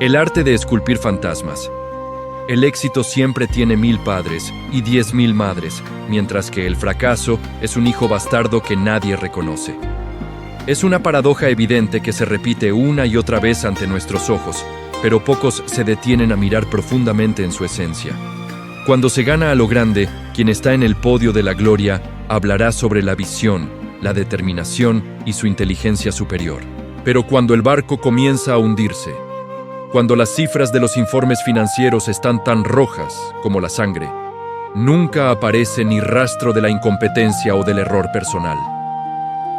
El arte de esculpir fantasmas. El éxito siempre tiene 1000 padres y 10.000 madres, mientras que el fracaso es un hijo bastardo que nadie reconoce. Es una paradoja evidente que se repite una y otra vez ante nuestros ojos, pero pocos se detienen a mirar profundamente en su esencia. Cuando se gana a lo grande, quien está en el podio de la gloria hablará sobre la visión, la determinación y su inteligencia superior. Pero cuando el barco comienza a hundirse, cuando las cifras de los informes financieros están tan rojas como la sangre, nunca aparece ni rastro de la incompetencia o del error personal.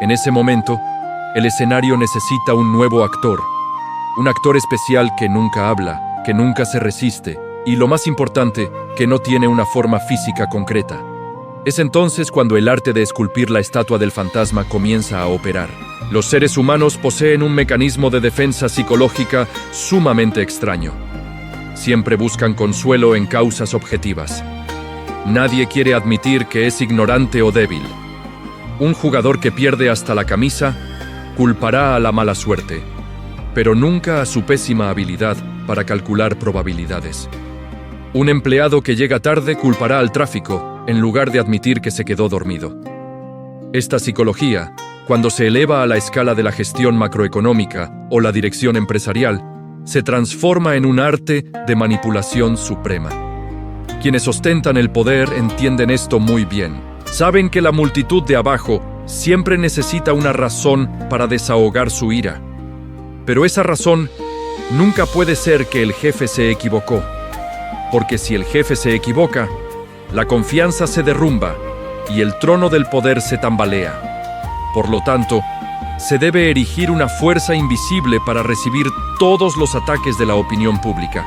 En ese momento, el escenario necesita un nuevo actor, un actor especial que nunca habla, que nunca se resiste y, lo más importante, que no tiene una forma física concreta. Es entonces cuando el arte de esculpir la estatua del fantasma comienza a operar. Los seres humanos poseen un mecanismo de defensa psicológica sumamente extraño. Siempre buscan consuelo en causas objetivas. Nadie quiere admitir que es ignorante o débil. Un jugador que pierde hasta la camisa culpará a la mala suerte, pero nunca a su pésima habilidad para calcular probabilidades. Un empleado que llega tarde culpará al tráfico en lugar de admitir que se quedó dormido. Esta psicología, cuando se eleva a la escala de la gestión macroeconómica o la dirección empresarial, se transforma en un arte de manipulación suprema. Quienes ostentan el poder entienden esto muy bien. Saben que la multitud de abajo siempre necesita una razón para desahogar su ira. Pero esa razón nunca puede ser que el jefe se equivocó. Porque si el jefe se equivoca, la confianza se derrumba y el trono del poder se tambalea. Por lo tanto, se debe erigir una fuerza invisible para recibir todos los ataques de la opinión pública.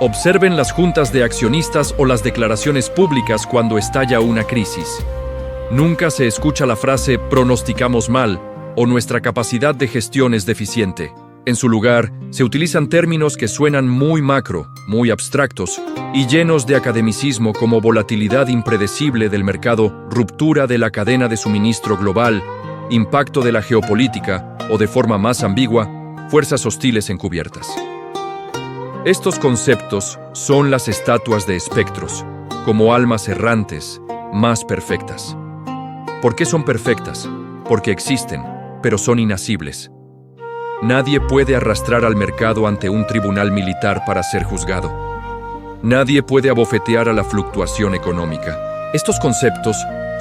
Observen las juntas de accionistas o las declaraciones públicas cuando estalla una crisis. Nunca se escucha la frase «pronosticamos mal» o «nuestra capacidad de gestión es deficiente». En su lugar, se utilizan términos que suenan muy macro, muy abstractos y llenos de academicismo como volatilidad impredecible del mercado, ruptura de la cadena de suministro global, impacto de la geopolítica o, de forma más ambigua, fuerzas hostiles encubiertas. Estos conceptos son las estatuas de espectros, como almas errantes, más perfectas. ¿Por qué son perfectas? Porque existen, pero son inasibles. Nadie puede arrastrar al mercado ante un tribunal militar para ser juzgado. Nadie puede abofetear a la fluctuación económica. Estos conceptos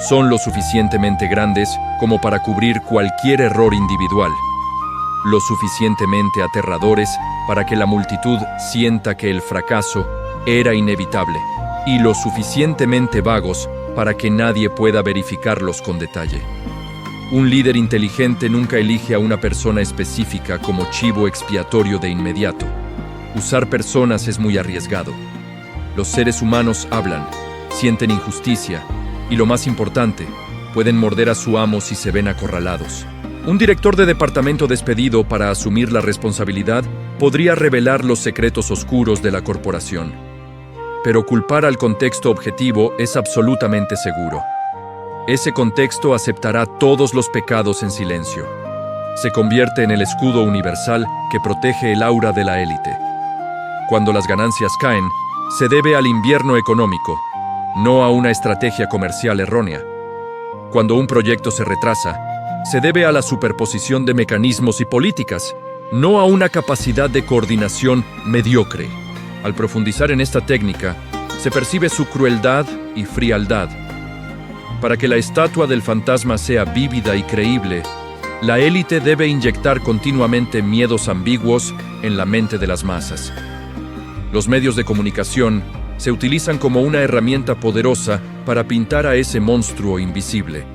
son lo suficientemente grandes como para cubrir cualquier error individual, lo suficientemente aterradores para que la multitud sienta que el fracaso era inevitable, y lo suficientemente vagos para que nadie pueda verificarlos con detalle. Un líder inteligente nunca elige a una persona específica como chivo expiatorio de inmediato. Usar personas es muy arriesgado. Los seres humanos hablan, sienten injusticia y, lo más importante, pueden morder a su amo si se ven acorralados. Un director de departamento despedido para asumir la responsabilidad podría revelar los secretos oscuros de la corporación. Pero culpar al contexto objetivo es absolutamente seguro. Ese contexto aceptará todos los pecados en silencio. Se convierte en el escudo universal que protege el aura de la élite. Cuando las ganancias caen, se debe al invierno económico, no a una estrategia comercial errónea. Cuando un proyecto se retrasa, se debe a la superposición de mecanismos y políticas, no a una capacidad de coordinación mediocre. Al profundizar en esta técnica, se percibe su crueldad y frialdad. Para que la estatua del fantasma sea vívida y creíble, la élite debe inyectar continuamente miedos ambiguos en la mente de las masas. Los medios de comunicación se utilizan como una herramienta poderosa para pintar a ese monstruo invisible.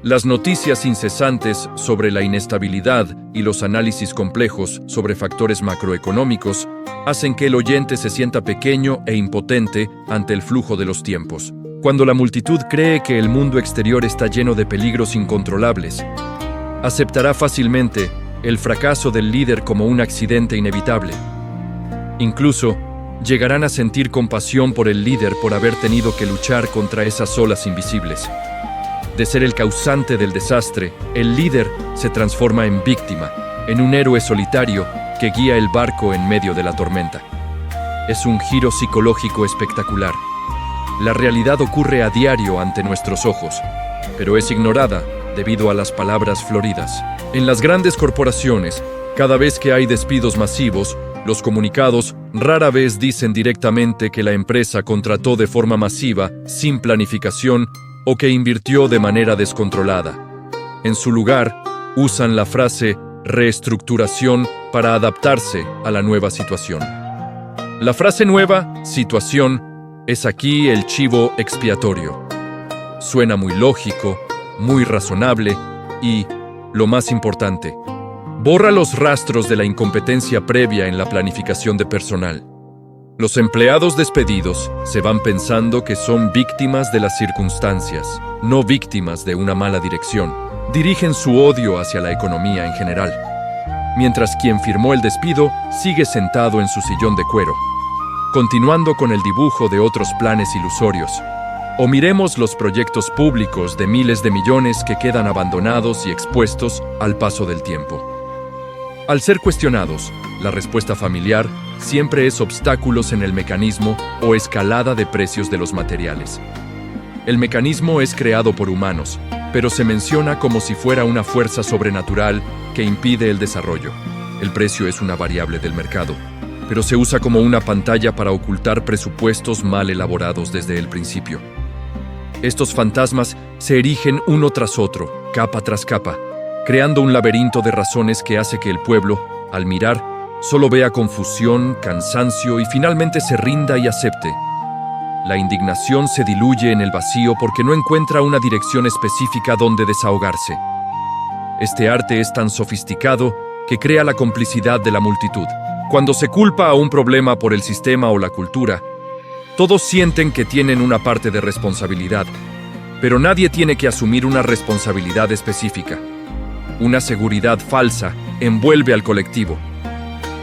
Las noticias incesantes sobre la inestabilidad y los análisis complejos sobre factores macroeconómicos hacen que el oyente se sienta pequeño e impotente ante el flujo de los tiempos. Cuando la multitud cree que el mundo exterior está lleno de peligros incontrolables, aceptará fácilmente el fracaso del líder como un accidente inevitable. Incluso, llegarán a sentir compasión por el líder por haber tenido que luchar contra esas olas invisibles. De ser el causante del desastre, el líder se transforma en víctima, en un héroe solitario que guía el barco en medio de la tormenta. Es un giro psicológico espectacular. La realidad ocurre a diario ante nuestros ojos, pero es ignorada debido a las palabras floridas. En las grandes corporaciones, cada vez que hay despidos masivos, los comunicados rara vez dicen directamente que la empresa contrató de forma masiva, sin planificación, o que invirtió de manera descontrolada. En su lugar, usan la frase reestructuración para adaptarse a la nueva situación. La frase nueva, situación, es aquí el chivo expiatorio. Suena muy lógico, muy razonable y, lo más importante, borra los rastros de la incompetencia previa en la planificación de personal. Los empleados despedidos se van pensando que son víctimas de las circunstancias, no víctimas de una mala dirección. Dirigen su odio hacia la economía en general, mientras quien firmó el despido sigue sentado en su sillón de cuero, continuando con el dibujo de otros planes ilusorios. O miremos los proyectos públicos de miles de millones que quedan abandonados y expuestos al paso del tiempo. Al ser cuestionados, la respuesta familiar siempre es obstáculos en el mecanismo o escalada de precios de los materiales. El mecanismo es creado por humanos, pero se menciona como si fuera una fuerza sobrenatural que impide el desarrollo. El precio es una variable del mercado, pero se usa como una pantalla para ocultar presupuestos mal elaborados desde el principio. Estos fantasmas se erigen uno tras otro, capa tras capa, creando un laberinto de razones que hace que el pueblo, al mirar, solo vea confusión, cansancio y finalmente se rinda y acepte. La indignación se diluye en el vacío porque no encuentra una dirección específica donde desahogarse. Este arte es tan sofisticado que crea la complicidad de la multitud. Cuando se culpa a un problema por el sistema o la cultura, todos sienten que tienen una parte de responsabilidad, pero nadie tiene que asumir una responsabilidad específica. Una seguridad falsa envuelve al colectivo.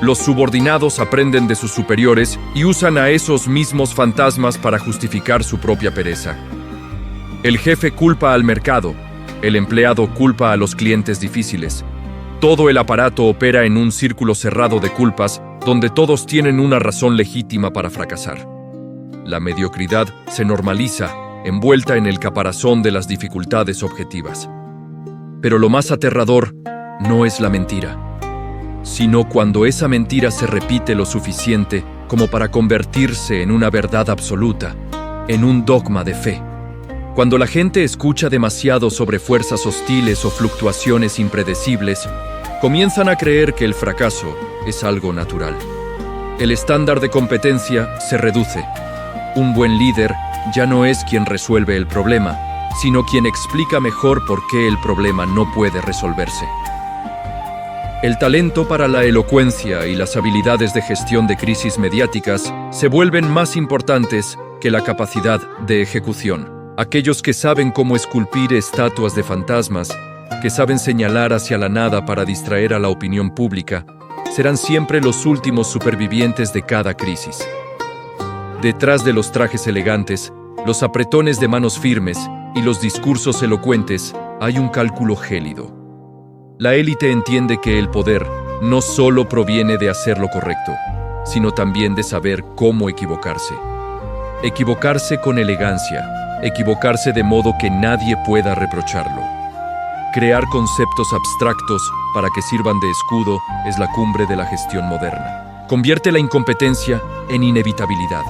Los subordinados aprenden de sus superiores y usan a esos mismos fantasmas para justificar su propia pereza. El jefe culpa al mercado, el empleado culpa a los clientes difíciles. Todo el aparato opera en un círculo cerrado de culpas donde todos tienen una razón legítima para fracasar. La mediocridad se normaliza, envuelta en el caparazón de las dificultades objetivas. Pero lo más aterrador no es la mentira, sino cuando esa mentira se repite lo suficiente como para convertirse en una verdad absoluta, en un dogma de fe. Cuando la gente escucha demasiado sobre fuerzas hostiles o fluctuaciones impredecibles, comienzan a creer que el fracaso es algo natural. El estándar de competencia se reduce. Un buen líder ya no es quien resuelve el problema, sino quien explica mejor por qué el problema no puede resolverse. El talento para la elocuencia y las habilidades de gestión de crisis mediáticas se vuelven más importantes que la capacidad de ejecución. Aquellos que saben cómo esculpir estatuas de fantasmas, que saben señalar hacia la nada para distraer a la opinión pública, serán siempre los últimos supervivientes de cada crisis. Detrás de los trajes elegantes, los apretones de manos firmes y los discursos elocuentes hay un cálculo gélido. La élite entiende que el poder no solo proviene de hacer lo correcto, sino también de saber cómo equivocarse. Equivocarse con elegancia, equivocarse de modo que nadie pueda reprocharlo. Crear conceptos abstractos para que sirvan de escudo es la cumbre de la gestión moderna. Convierte la incompetencia en inevitabilidad.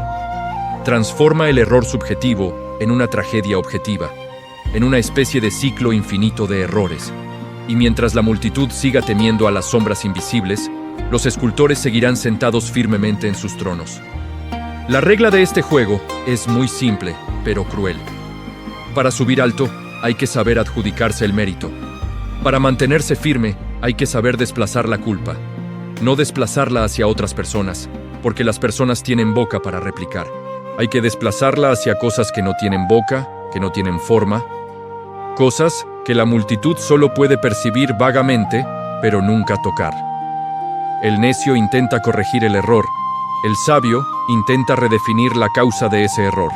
Transforma el error subjetivo en una tragedia objetiva, en una especie de ciclo infinito de errores. Y mientras la multitud siga temiendo a las sombras invisibles, los escultores seguirán sentados firmemente en sus tronos. La regla de este juego es muy simple, pero cruel. Para subir alto, hay que saber adjudicarse el mérito. Para mantenerse firme, hay que saber desplazar la culpa. No desplazarla hacia otras personas, porque las personas tienen boca para replicar. Hay que desplazarla hacia cosas que no tienen boca, que no tienen forma, cosas que la multitud solo puede percibir vagamente, pero nunca tocar. El necio intenta corregir el error. El sabio intenta redefinir la causa de ese error.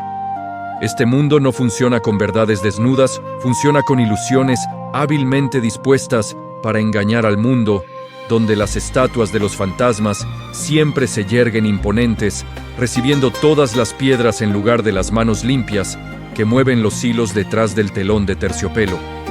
Este mundo no funciona con verdades desnudas, funciona con ilusiones hábilmente dispuestas para engañar al mundo, donde las estatuas de los fantasmas siempre se yerguen imponentes, recibiendo todas las piedras en lugar de las manos limpias que mueven los hilos detrás del telón de terciopelo.